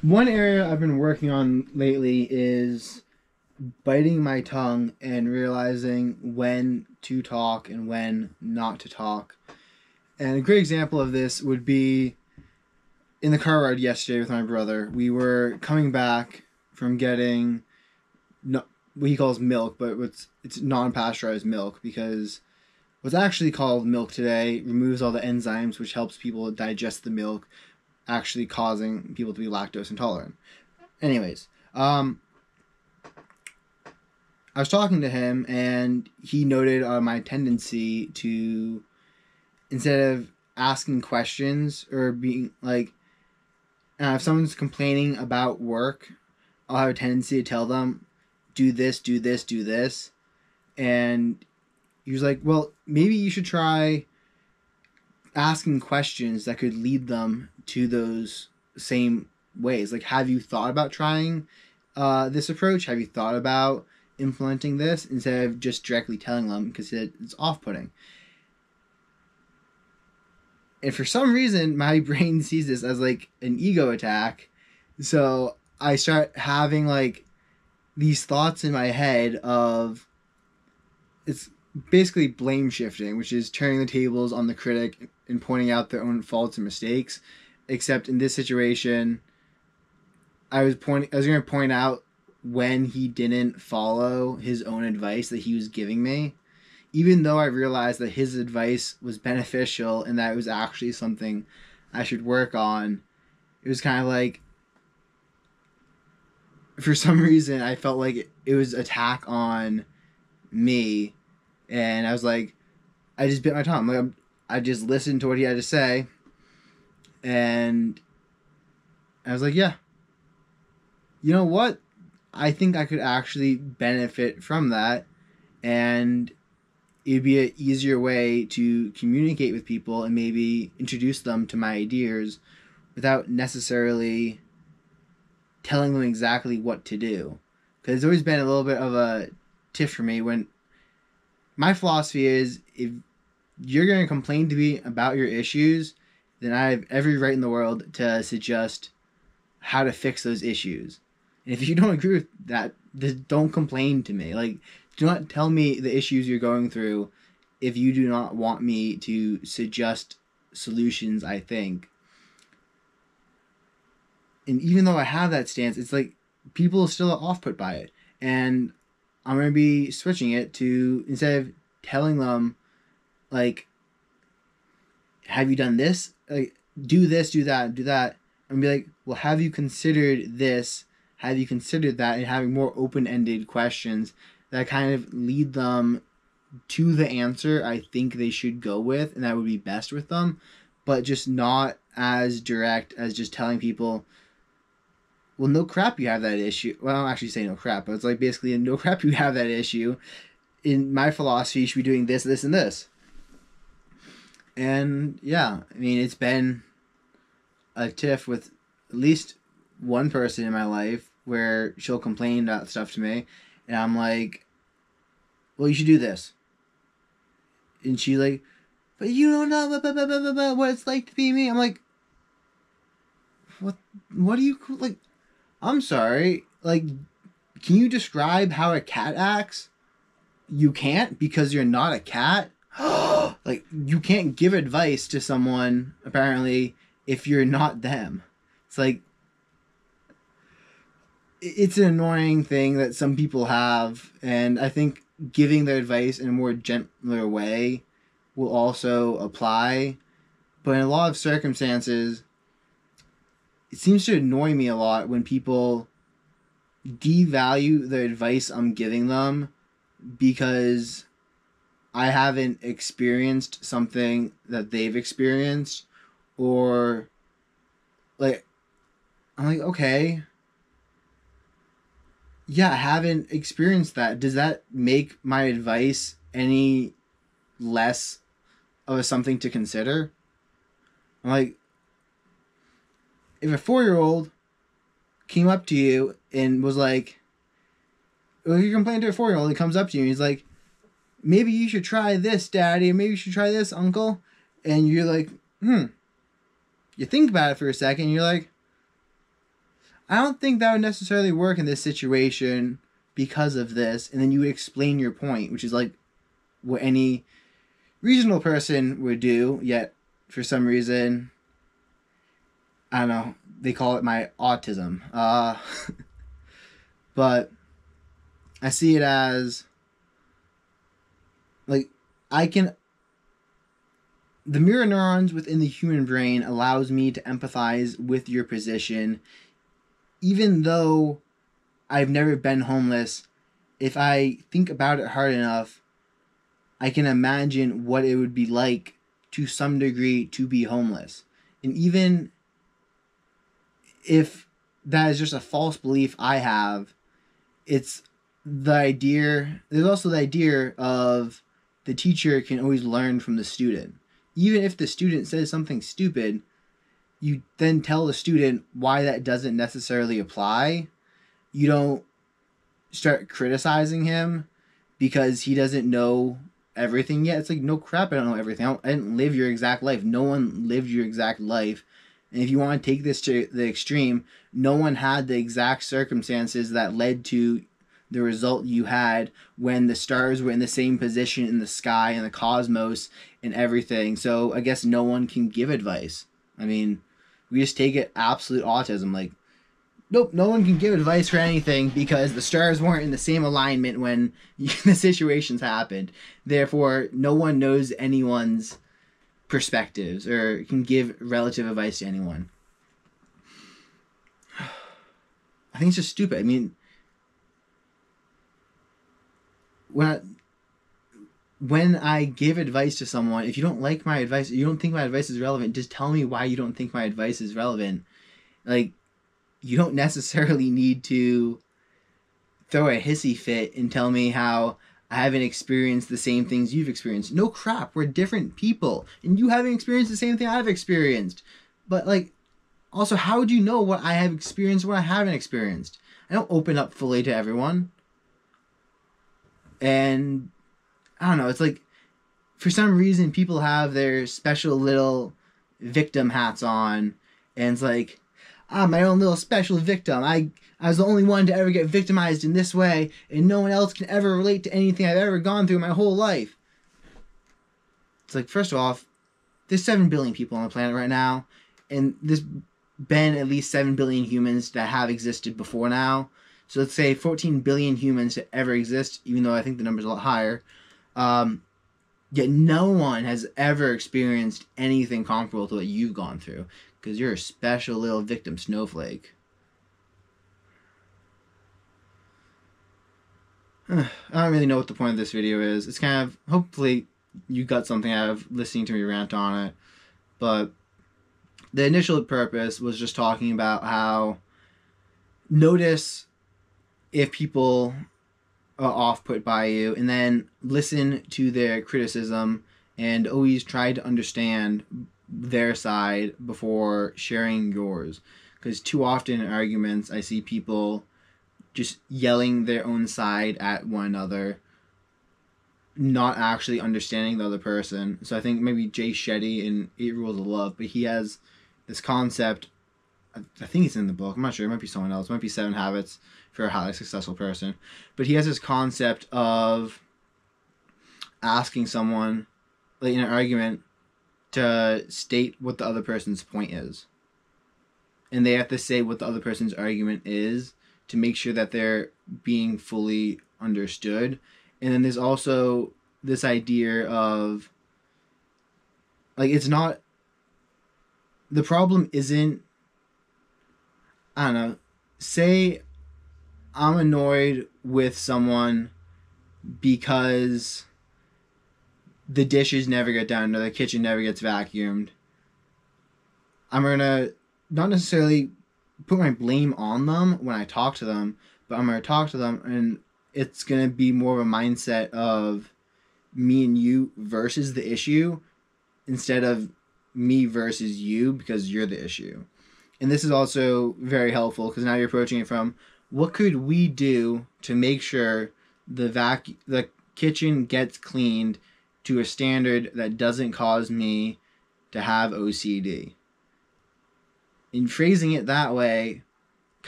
One area I've been working on lately is biting my tongue and realizing when to talk and when not to talk. And a great example of this would be in the car ride yesterday with my brother. We were coming back from getting no, what he calls milk, but it's non-pasteurized milk because what's actually called milk today removes all the enzymes which helps people digest the milk, actually causing people to be lactose intolerant. Anyways, I was talking to him and he noted my tendency to, instead of asking questions or being like, if someone's complaining about work, I'll have a tendency to tell them, do this, do this, do this. And he was like, well, maybe you should try asking questions that could lead them to those same ways. Like, have you thought about trying this approach? Have you thought about implementing this instead of just directly telling them because it's off-putting? And for some reason, my brain sees this as like an ego attack. So I start having like these thoughts in my head of it's basically blame shifting, which is turning the tables on the critic and pointing out their own faults and mistakes. Except in this situation, I was going to point out when he didn't follow his own advice that he was giving me, even though I realized that his advice was beneficial and that it was actually something I should work on. It was kind of like, for some reason, I felt like it was attack on me, and I was like, I just bit my tongue. Like I just listened to what he had to say, and I was like, yeah, you know what? I think I could actually benefit from that, and it'd be an easier way to communicate with people and maybe introduce them to my ideas without necessarily telling them exactly what to do. Because it's always been a little bit of a tiff for me when my philosophy is if you're going to complain to me about your issues, then I have every right in the world to suggest how to fix those issues. And if you don't agree with that, just don't complain to me. Like, do not tell me the issues you're going through if you do not want me to suggest solutions, I think. And even though I have that stance, it's like people are still off put by it. And I'm going to be switching it to, instead of telling them, like, have you done this? Like, do this, do that, do that. And be like, well, have you considered this? Have you considered that? And having more open-ended questions that kind of lead them to the answer I think they should go with, and that would be best with them, but just not as direct as just telling people, well, no crap, you have that issue. Well, I don't actually say no crap, but it's like basically no crap, you have that issue. In my philosophy, you should be doing this, this, and this. And yeah, I mean, it's been a tiff with at least one person in my life where she'll complain about stuff to me, and I'm like, well, you should do this. And she's like, but you don't know what it's like to be me. I'm like, what do you, like, I'm sorry, like, can you describe how a cat acts? You can't because you're not a cat? Like, you can't give advice to someone, apparently, if you're not them. It's like, it's an annoying thing that some people have, and I think giving their advice in a more gentler way will also apply. But in a lot of circumstances, it seems to annoy me a lot when people devalue the advice I'm giving them because I haven't experienced something that they've experienced, or like, I'm like, okay, yeah, I haven't experienced that. Does that make my advice any less of something to consider? I'm like, if a 4-year-old came up to you and was like, well, you complain to a 4-year-old, he comes up to you and he's like, maybe you should try this, daddy, or maybe you should try this, uncle. And you're like, you think about it for a second, and you're like, I don't think that would necessarily work in this situation because of this. And then you would explain your point, which is like what any reasonable person would do. Yet, for some reason, I don't know, they call it my autism. But I see it as like the mirror neurons within the human brain allows me to empathize with your position, even though I've never been homeless. If I think about it hard enough, I can imagine what it would be like to some degree to be homeless. And even if that is just a false belief I have, it's the idea, there's also the idea of the teacher can always learn from the student. Even if the student says something stupid, you then tell the student why that doesn't necessarily apply. You don't start criticizing him because he doesn't know everything yet. It's like, no crap, I don't know everything. I didn't live your exact life. No one lived your exact life. And if you want to take this to the extreme, no one had the exact circumstances that led to the result you had when the stars were in the same position in the sky and the cosmos and everything. So I guess no one can give advice. I mean, we just take it absolute autism. Like, nope, no one can give advice for anything because the stars weren't in the same alignment when the situations happened. Therefore, no one knows anyone's perspectives or can give relative advice to anyone. I think it's just stupid. I mean, when I give advice to someone, if you don't like my advice, you don't think my advice is relevant, just tell me why you don't think my advice is relevant. Like, you don't necessarily need to throw a hissy fit and tell me how I haven't experienced the same things you've experienced. No crap, we're different people, and you haven't experienced the same thing I've experienced. But, like, also, how would you know what I have experienced or what I haven't experienced? I don't open up fully to everyone. And I don't know, it's like, for some reason, people have their special little victim hats on, and it's like, I'm my own little special victim. I was the only one to ever get victimized in this way, and no one else can ever relate to anything I've ever gone through my whole life. It's like, first of all, there's 7 billion people on the planet right now, and there's been at least 7 billion humans that have existed before now. So let's say 14 billion humans to ever exist, even though I think the number's a lot higher. Yet no one has ever experienced anything comparable to what you've gone through, because you're a special little victim snowflake. I don't really know what the point of this video is. It's kind of, hopefully you got something out of listening to me rant on it. But the initial purpose was just talking about how notice if people are off-put by you, and then listen to their criticism and always try to understand their side before sharing yours. Because too often in arguments, I see people just yelling their own side at one another, not actually understanding the other person. So I think maybe Jay Shetty in 8 Rules of Love, but he has this concept, I think it's in the book, I'm not sure, it might be someone else, it might be 7 Habits for a Highly Successful Person, but he has this concept of asking someone, like in an argument, to state what the other person's point is. And they have to say what the other person's argument is to make sure that they're being fully understood. And then there's also this idea of, like, it's not, the problem isn't, I don't know, say I'm annoyed with someone because the dishes never get done or the kitchen never gets vacuumed. I'm going to not necessarily put my blame on them when I talk to them, but I'm going to talk to them, and it's going to be more of a mindset of me and you versus the issue instead of me versus you because you're the issue. And this is also very helpful because now you're approaching it from, what could we do to make sure the kitchen gets cleaned to a standard that doesn't cause me to have OCD? In phrasing it that way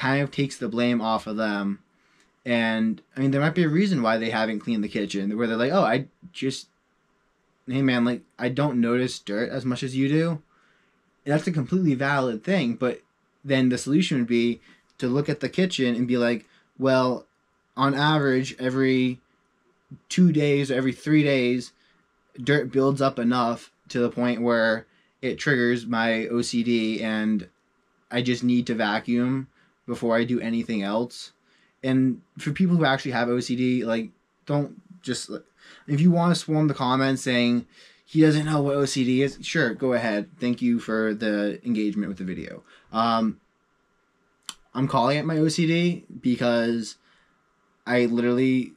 kind of takes the blame off of them. And I mean, there might be a reason why they haven't cleaned the kitchen, where they're like, oh, hey man, like, I don't notice dirt as much as you do. And that's a completely valid thing. But then the solution would be to look at the kitchen and be like, well, on average, every 2 days or every 3 days, dirt builds up enough to the point where it triggers my OCD and I just need to vacuum before I do anything else. And for people who actually have OCD, like, don't just... If you want to swarm the comments saying he doesn't know what OCD is, sure, go ahead. Thank you for the engagement with the video. I'm calling it my OCD because I literally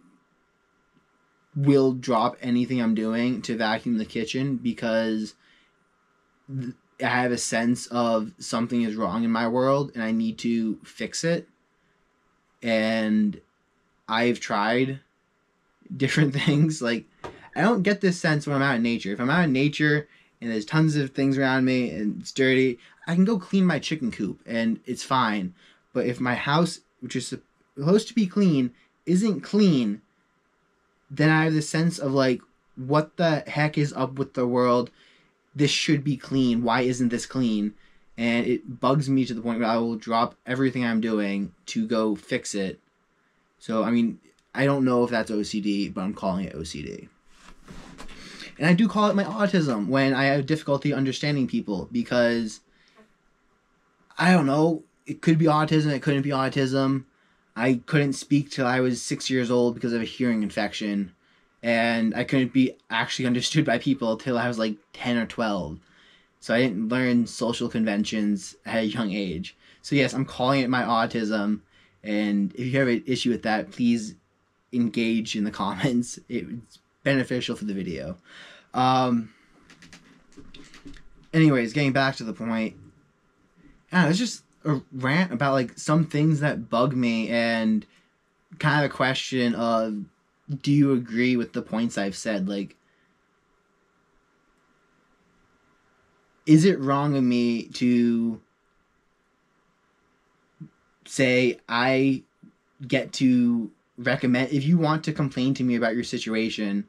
will drop anything I'm doing to vacuum the kitchen because I have a sense of something is wrong in my world and I need to fix it. And I've tried different things. Like, I don't get this sense when I'm out in nature. If I'm out in nature and there's tons of things around me and it's dirty, I can go clean my chicken coop and it's fine. But if my house, which is supposed to be clean, isn't clean, then I have this sense of like, what the heck is up with the world? This should be clean. Why isn't this clean? And it bugs me to the point where I will drop everything I'm doing to go fix it. So, I mean, I don't know if that's OCD, but I'm calling it OCD. And I do call it my autism when I have difficulty understanding people because, I don't know, it could be autism, it couldn't be autism. I couldn't speak till I was 6 years old because of a hearing infection. And I couldn't be actually understood by people till I was like 10 or 12. So I didn't learn social conventions at a young age. So yes, I'm calling it my autism. And if you have an issue with that, please engage in the comments. It's beneficial for the video. Anyways, getting back to the point. It's just a rant about like some things that bug me and kind of a question of, do you agree with the points I've said? Like, is it wrong of me to say I get to recommend, if you want to complain to me about your situation,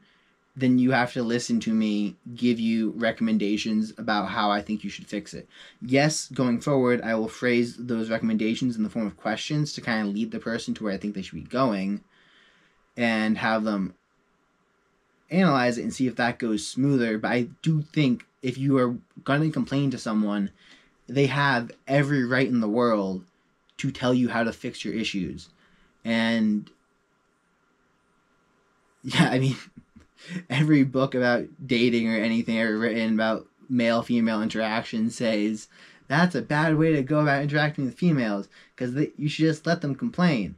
then you have to listen to me give you recommendations about how I think you should fix it. Yes, going forward, I will phrase those recommendations in the form of questions to kind of lead the person to where I think they should be going and have them analyze it and see if that goes smoother. But I do think if you are going to complain to someone, they have every right in the world to tell you how to fix your issues. And yeah, I mean, every book about dating or anything ever written about male-female interaction says that's a bad way to go about interacting with females because you should just let them complain.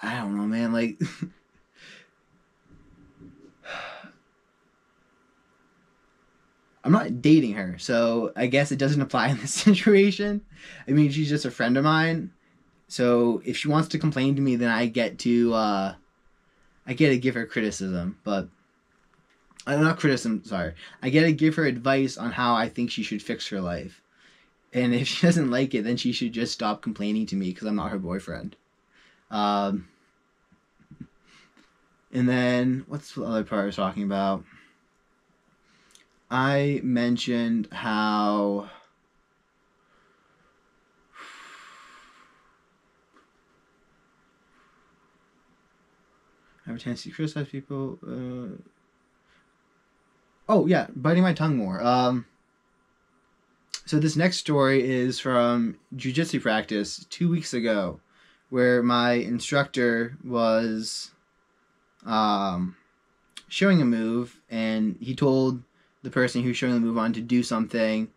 I don't know, man. Like, I'm not dating her, so I guess it doesn't apply in this situation. I mean, she's just a friend of mine. So if she wants to complain to me, then I get to give her criticism, but not criticism, sorry. I get to give her advice on how I think she should fix her life. And if she doesn't like it, then she should just stop complaining to me because I'm not her boyfriend. And then, what's the other part I was talking about? I mentioned how I have a tendency to criticize people. Oh, yeah, biting my tongue more. So this next story is from jiu-jitsu practice 2 weeks ago, where my instructor was showing a move, and he told the person who was showing the move on to do something,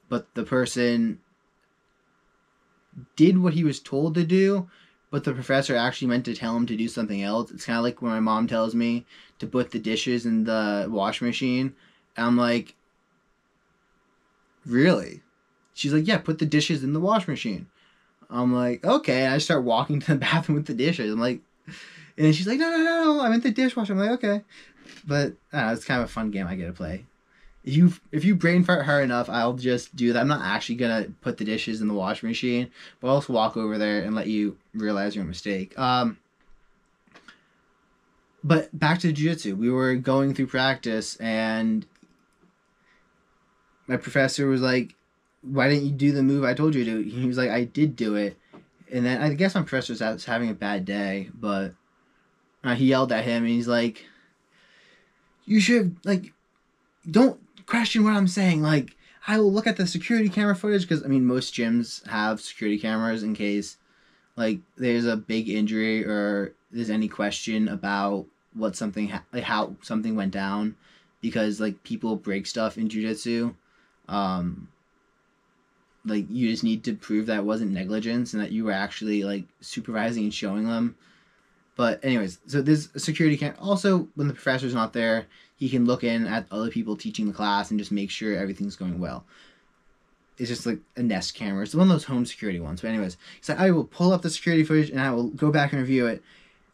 but the person did what he was told to do, but the professor actually meant to tell him to do something else. It's kind of like when my mom tells me to put the dishes in the washing machine. And I'm like, really? She's like, yeah, put the dishes in the washing machine. I'm like, okay. And I start walking to the bathroom with the dishes. I'm like, and she's like, no, I meant the dishwasher. I'm like, okay. But it's kind of a fun game I get to play. if you brain fart hard enough, I'll just do that. I'm not actually gonna put the dishes in the washing machine, but I'll also walk over there and let you realize your mistake. But back to jiu-jitsu. We were going through practice, and my professor was like, "Why didn't you do the move I told you to?" He was like, "I did do it." And then I guess my professor was having a bad day, but he yelled at him, and he's like, "You should, like, don't question what I'm saying. Like, I will look at the security camera footage," because I mean, most gyms have security cameras in case, like, there's a big injury or there's any question about what something like how something went down, because like people break stuff in jiu-jitsu. Um, like, you just need to prove that it wasn't negligence and that you were actually like supervising and showing them. But anyways, so there's a security cam. Also, when the professor's not there, he can look in at other people teaching the class and just make sure everything's going well. It's just like a Nest camera. It's one of those home security ones. But anyways, he's like, I will pull up the security footage and I will go back and review it.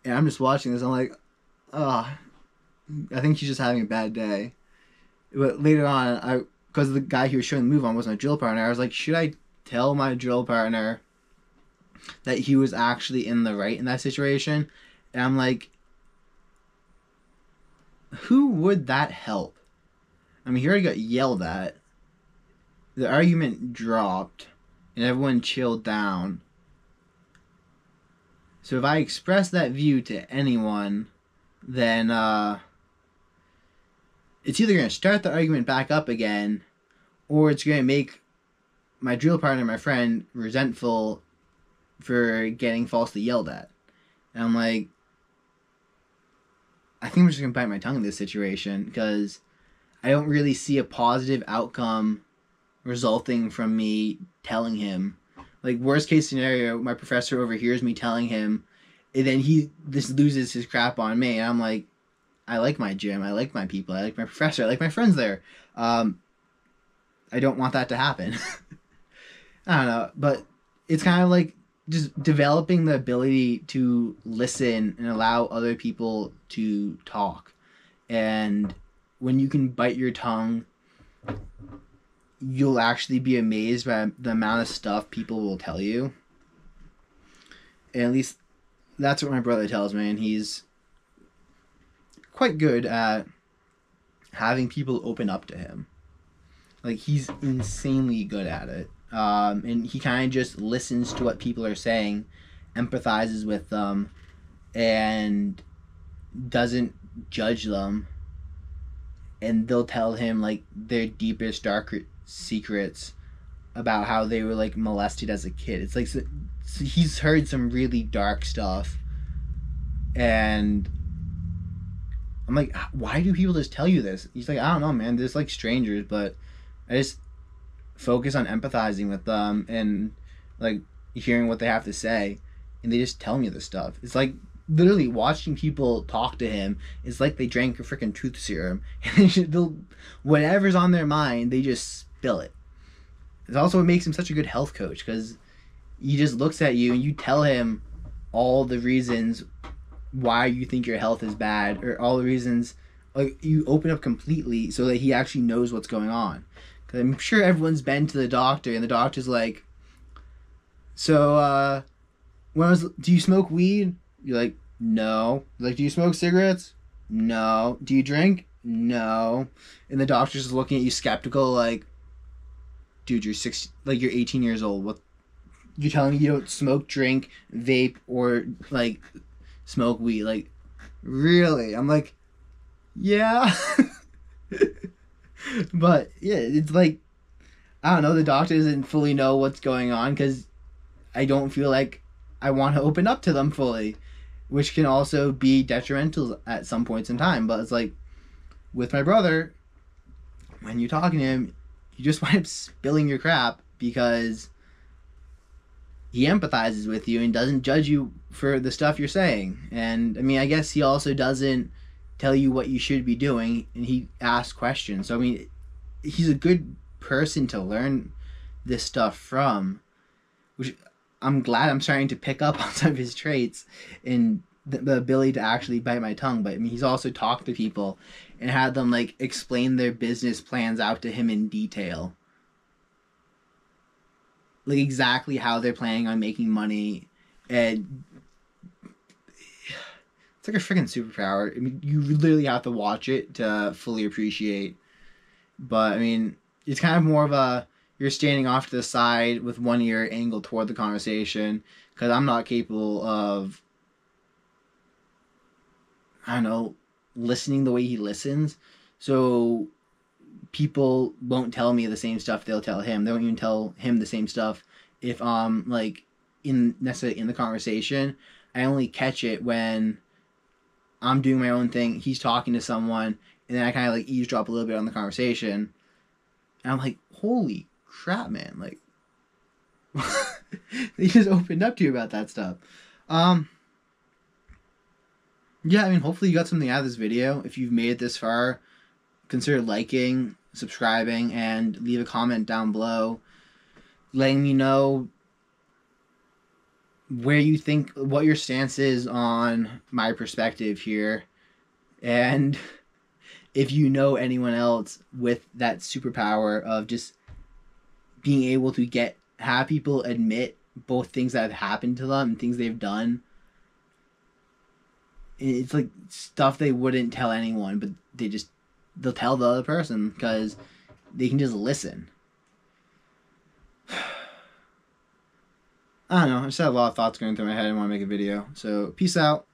And I'm just watching this. I'm like, oh, I think he's just having a bad day. But later on, because the guy he was showing the move on was my drill partner, I was like, should I tell my drill partner that he was actually in the right in that situation? And I'm like, who would that help? I mean, he already got yelled at. The argument dropped, and everyone chilled down. So if I express that view to anyone, then it's either going to start the argument back up again, or it's going to make my drill partner, my friend, resentful for getting falsely yelled at. And I'm like, I think I'm just going to bite my tongue in this situation, because I don't really see a positive outcome resulting from me telling him. Like, worst case scenario, my professor overhears me telling him, and then he just loses his crap on me. And I'm like, I like my gym, I like my people, I like my professor, I like my friends there. I don't want that to happen. I don't know, but it's kind of like just developing the ability to listen and allow other people to talk. And when you can bite your tongue, you'll actually be amazed by the amount of stuff people will tell you. And at least that's what my brother tells me, and he's quite good at having people open up to him. Like, he's insanely good at it. And he kind of just listens to what people are saying, empathizes with them, and doesn't judge them. And they'll tell him, like, their deepest, darker secrets about how they were, like, molested as a kid. It's like, so he's heard some really dark stuff. And I'm like, why do people just tell you this? He's like, I don't know, man. They're just like strangers, but I just focus on empathizing with them and like hearing what they have to say, and they just tell me this stuff. It's like literally watching people talk to him. It's like they drank a freaking truth serum, and they'll, whatever's on their mind, they just spill it. It's also what makes him such a good health coach, because he just looks at you and you tell him all the reasons why you think your health is bad, or all the reasons, like, you open up completely so that he actually knows what's going on. Because I'm sure everyone's been to the doctor, and the doctor's like, so, do you smoke weed? You're like, no. Like, do you smoke cigarettes? No. Do you drink? No. And the doctor's just looking at you skeptical, like, dude, you're 18 years old. What? You're telling me you don't smoke, drink, vape, or, like, smoke weed? Like, really? I'm like, yeah. But yeah, it's like, I don't know, the doctor doesn't fully know what's going on, because I don't feel like I want to open up to them fully, which can also be detrimental at some points in time. But it's like, with my brother, when you're talking to him, you just wind up spilling your crap, because he empathizes with you and doesn't judge you for the stuff you're saying. And I mean, I guess he also doesn't tell you what you should be doing, and he asks questions. So I mean, he's a good person to learn this stuff from, which I'm glad I'm starting to pick up on some of his traits and the ability to actually bite my tongue. But I mean, he's also talked to people, and had them like explain their business plans out to him in detail. Like exactly how they're planning on making money, and it's like a freaking superpower. I mean, you literally have to watch it to fully appreciate. But I mean, it's kind of more of a you're standing off to the side with one ear angled toward the conversation because I'm not capable of, I don't know, listening the way he listens. So people won't tell me the same stuff they'll tell him. They won't even tell him the same stuff if like in necessarily in the conversation. I only catch it when I'm doing my own thing, he's talking to someone, and then I kind of like eavesdrop a little bit on the conversation. And I'm like, holy crap, man. Like, they just opened up to you about that stuff. Yeah, I mean, hopefully you got something out of this video. If you've made it this far, consider liking, subscribing, and leave a comment down below letting me know where you think, what your stance is on my perspective here. And if you know anyone else with that superpower of just being able to have people admit both things that have happened to them and things they've done. It's like stuff they wouldn't tell anyone, but they'll tell the other person because they can just listen. I don't know. I just had a lot of thoughts going through my head and want to make a video. So, peace out.